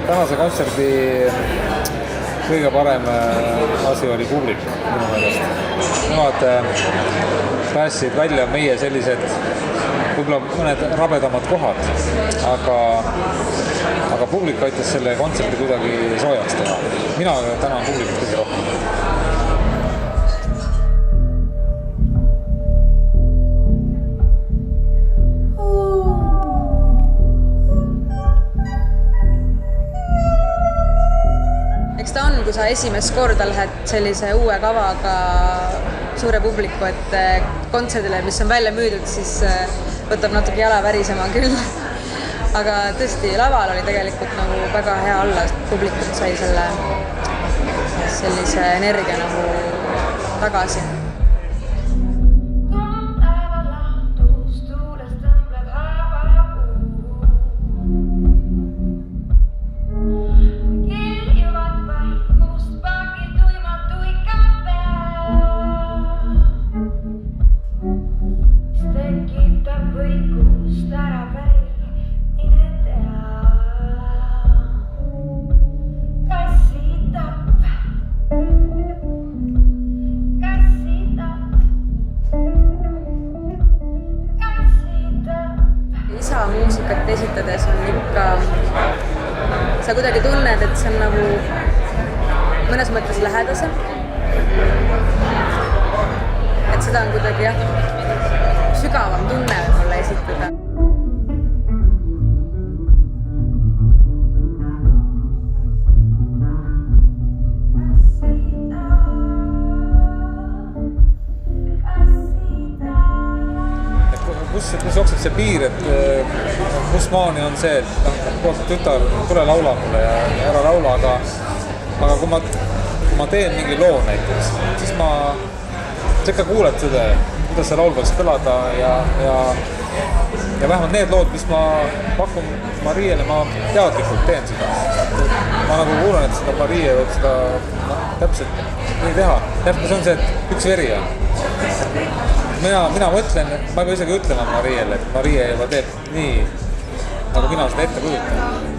tänase kontserdi kõige parem asi oli publik minu meelest. Nemad päästsid välja meie sellised võib-olla mõned rabedamad kohad, aga publik aitas selle kontserdi kuidagi soojaks teha. Mina tänan publikut kõige rohkem. Eks ta on, kui sa esimest korda lähed sellise uue kavaga suure publiku, et kontserdile, mis on välja müüdud, siis võtab natuke jala värisema küll. Aga tõesti, laval oli tegelikult nagu väga hea olla, publikult sai sellise energia nagu tagasi. Isa muusikat esitades on ikka, sa kuidagi tunned, et see on nagu mõnes mõttes lähedasem. Et seda on kuidagi sügavam tunne võib-olla esitada. Kus jookseb see piir, et kus maani on see, et tütar, tule laula mulle ja ära laula, aga kui ma teen mingi loo näiteks, siis sa ikka kuuled seda, kuidas see laul võiks kõlada ja vähemalt need lood, mis ma pakun Mariele, ma teadlikult teen seda. Ma nagu kuulen, et seda Marie võib seda täpselt nii teha. See on see, et üks veri on. Mina mõtlen, ma ei pea isegi ütlema Mariele, et Marie juba teeb nii, nagu mina seda ette kujutan.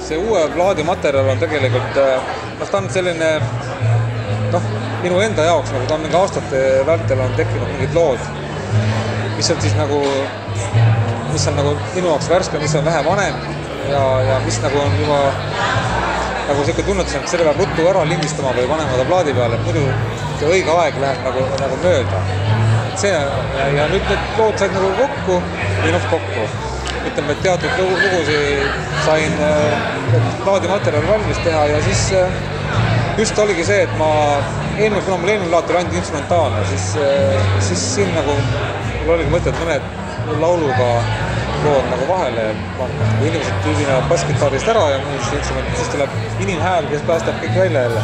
See uue plaadi materjal on tegelikult, ta on selline, minu enda jaoks, nagu ta on mingi aastate vältel on tekkinud mingid lood, mis on siis nagu minu jaoks värske, mis on vähe vanem ja mis nagu on juba nagu selline tunnetus, et selle peab ruttu ära lindistama või panema ta plaadi peale, et muidu see õige aeg läheb nagu mööda. Ja nüüd need lood said nagu kokku või kokku. Ütleme, et teatud lugusi sain plaadimaterjali valmis teha ja siis just oligi see, et kuna mul eelmine plaat oli ainult instrumentaalne, siis siin nagu mul oligi mõte, et mõned lauluga lood nagu vahele panna. Kui inimesed tüübinevad basskitarrist ära ja muudest instrumendid, siis tuleb inimhääl, kes päästab kõik välja jälle.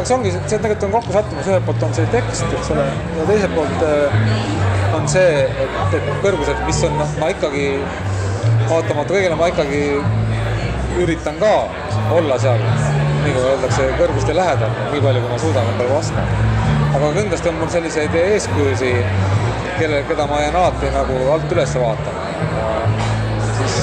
See ongi, see tegelikult on kokku sattumus, ühelt poolt on see tekst, eks ole, ja teiselt poolt on see, et kõrgused, mis on, ma ikkagi, vaatamata kõigele, ma ikkagi üritan ka olla seal, nii kui öeldakse, kõrguste lähedal, nii palju, kui ma suudan endale vastu. Aga kindlasti on mul selliseid eeskujusi, keda ma jään alati nagu alt üles vaatama. Ja siis